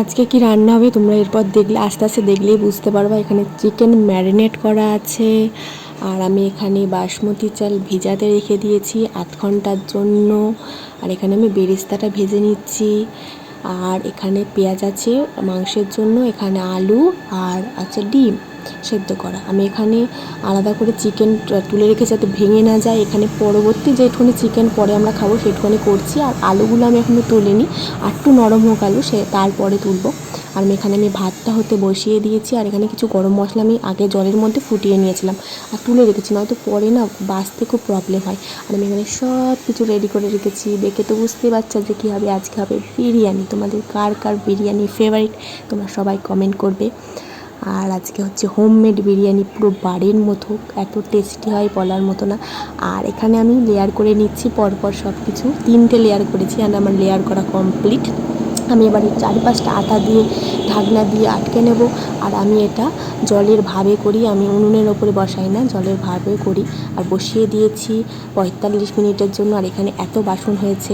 আজকে কি রান্না হবে তোমরা এরপর দেখলে আস্তে আস্তে দেখলেই বুঝতে পারবা। এখানে চিকেন ম্যারিনেট করা আছে, আর আমি এখানে বাসমতি চাল ভিজাতে রেখে দিয়েছি 8 ঘন্টার জন্য। আর এখানে আমি বেরেস্তাটা ভেজে নিচ্ছি। আর এখানে পেঁয়াজ আছে মাংসের জন্য, এখানে আলু আর আছে ডিম সেদ্ধ করা। আমি এখানে আলাদা করে চিকেন তুলে রেখে যাতে ভেঙে না যায়, এখানে পরবর্তী যেটুকুনি চিকেন পরে আমরা খাবো সেটুকুনি করছি। আর আলুগুলো আমি এখনও তুলিনি, আর একটু নরম হোক আলু, সে তারপরে তুলবো। আর এখানে আমি ভাতটা হতে বসিয়ে দিয়েছি। আর এখানে কিছু গরম মশলা আমি আগে জলের মধ্যে ফুটিয়ে নিয়েছিলাম আর তুলে রেখেছি, নয়তো পরে না বাছতে খুব প্রবলেম হয়। আর আমি এখানে সব কিছু রেডি করে রেখেছি। দেখে তো বুঝতে পারছো যে কী হবে। আজকে হবে বিরিয়ানি। তোমাদের কার কার বিরিয়ানি ফেভারিট তোমরা সবাই কমেন্ট করবে। আর আজকে হচ্ছে হোমমেড বিরিয়ানি, পুরো বাড়ির মতো, এত টেস্টি হয় বলার মতো না। আর এখানে আমি লেয়ার করে নিচ্ছি পরপর সব কিছু, 3টে লেয়ার করেছি আর আমার লেয়ার করা কমপ্লিট। আমি এবারে 4-5টা আটা দিয়ে ঢাকনা দিয়ে আটকে নেব। আর আমি এটা জলের ভাবে করি, আমি উনুনের ওপরে বসাই না, জলের ভাবে করি। আর বসিয়ে দিয়েছি 45 মিনিটের জন্য। আর এখানে এত বাসন হয়েছে,